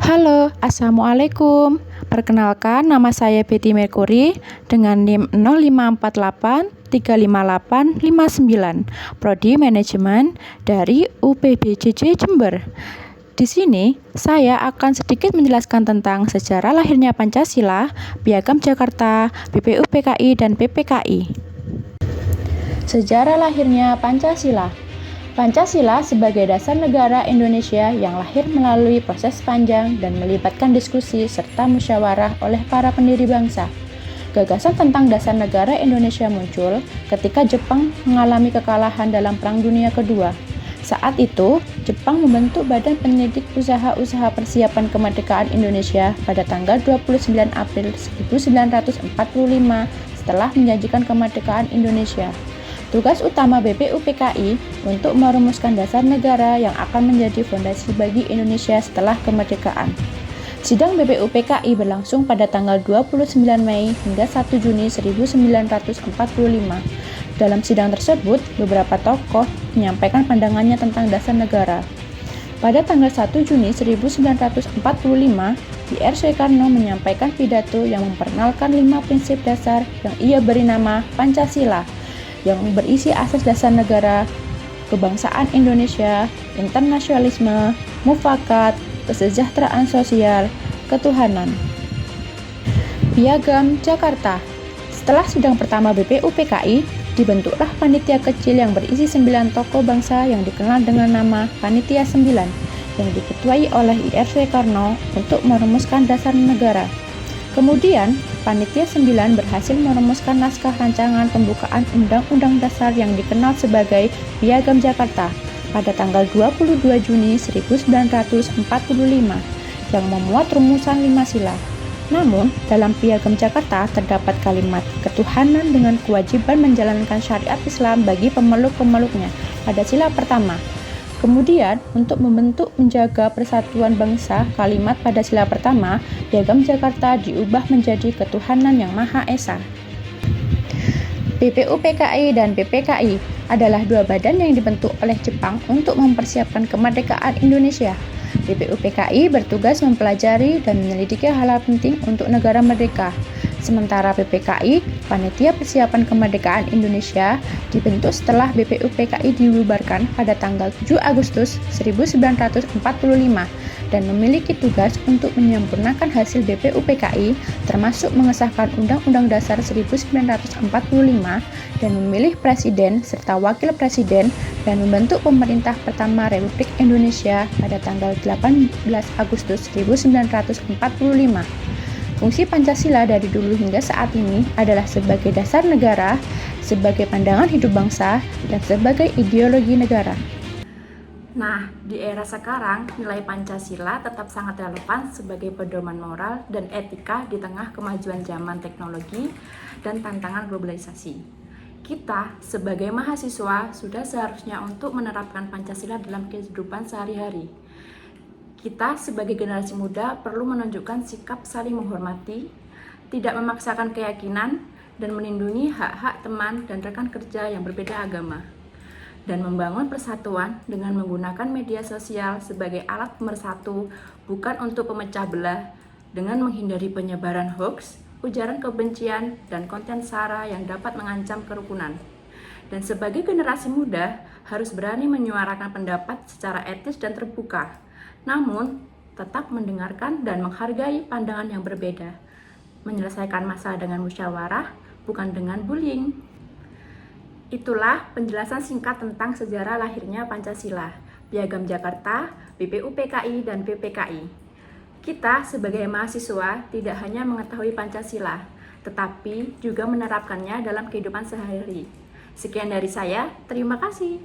Halo, Assalamualaikum. Perkenalkan, nama saya Betty Mercury dengan NIM 0548358859, Prodi Manajemen dari UPBJJ Jember. Di sini, saya akan sedikit menjelaskan tentang sejarah lahirnya Pancasila, Piagam Jakarta, BPUPKI, dan PPKI. Sejarah lahirnya Pancasila. Pancasila sebagai dasar negara Indonesia yang lahir melalui proses panjang dan melibatkan diskusi serta musyawarah oleh para pendiri bangsa. Gagasan tentang dasar negara Indonesia muncul ketika Jepang mengalami kekalahan dalam Perang Dunia Kedua. Saat itu, Jepang membentuk Badan Penyelidik Usaha-Usaha Persiapan Kemerdekaan Indonesia pada tanggal 29 April 1945 setelah menjanjikan kemerdekaan Indonesia. Tugas utama BPUPKI untuk merumuskan dasar negara yang akan menjadi fondasi bagi Indonesia setelah kemerdekaan. Sidang BPUPKI berlangsung pada tanggal 29 Mei hingga 1 Juni 1945. Dalam sidang tersebut, beberapa tokoh menyampaikan pandangannya tentang dasar negara. Pada tanggal 1 Juni 1945, Dr. Soekarno menyampaikan pidato yang memperkenalkan 5 prinsip dasar yang ia beri nama Pancasila, yang berisi asas dasar negara, kebangsaan Indonesia, internasionalisme, mufakat, kesejahteraan sosial, ketuhanan. Piagam Jakarta. Setelah sidang pertama BPUPKI, dibentuklah panitia kecil yang berisi 9 tokoh bangsa yang dikenal dengan nama Panitia 9, yang diketuai oleh Ir Soekarno untuk merumuskan dasar negara. Kemudian, Panitia 9 berhasil merumuskan naskah rancangan pembukaan Undang-Undang Dasar yang dikenal sebagai Piagam Jakarta pada tanggal 22 Juni 1945 yang memuat rumusan 5 sila. Namun, dalam Piagam Jakarta terdapat kalimat ketuhanan dengan kewajiban menjalankan syariat Islam bagi pemeluk-pemeluknya pada sila pertama. Kemudian, untuk membentuk menjaga persatuan bangsa, kalimat pada sila pertama, Piagam Jakarta diubah menjadi ketuhanan yang Maha Esa. BPUPKI dan PPKI adalah dua badan yang dibentuk oleh Jepang untuk mempersiapkan kemerdekaan Indonesia. BPUPKI bertugas mempelajari dan menyelidiki hal-hal penting untuk negara merdeka. Sementara PPKI, Panitia Persiapan Kemerdekaan Indonesia, dibentuk setelah BPUPKI dibubarkan pada tanggal 7 Agustus 1945 dan memiliki tugas untuk menyempurnakan hasil BPUPKI, termasuk mengesahkan Undang-Undang Dasar 1945 dan memilih presiden serta wakil presiden dan membentuk pemerintah pertama Republik Indonesia pada tanggal 18 Agustus 1945. Fungsi Pancasila dari dulu hingga saat ini adalah sebagai dasar negara, sebagai pandangan hidup bangsa, dan sebagai ideologi negara. Nah, di era sekarang, nilai Pancasila tetap sangat relevan sebagai pedoman moral dan etika di tengah kemajuan zaman teknologi dan tantangan globalisasi. Kita, sebagai mahasiswa, sudah seharusnya untuk menerapkan Pancasila dalam kehidupan sehari-hari. Kita sebagai generasi muda perlu menunjukkan sikap saling menghormati, tidak memaksakan keyakinan, dan melindungi hak-hak teman dan rekan kerja yang berbeda agama, dan membangun persatuan dengan menggunakan media sosial sebagai alat pemersatu, bukan untuk pemecah belah, dengan menghindari penyebaran hoaks, ujaran kebencian, dan konten sara yang dapat mengancam kerukunan. Dan sebagai generasi muda, harus berani menyuarakan pendapat secara etis dan terbuka, namun tetap mendengarkan dan menghargai pandangan yang berbeda, menyelesaikan masalah dengan musyawarah, bukan dengan bullying. Itulah penjelasan singkat tentang sejarah lahirnya Pancasila, Piagam Jakarta, BPUPKI, dan PPKI. Kita sebagai mahasiswa tidak hanya mengetahui Pancasila, tetapi juga menerapkannya dalam kehidupan sehari-hari. Sekian dari saya, terima kasih.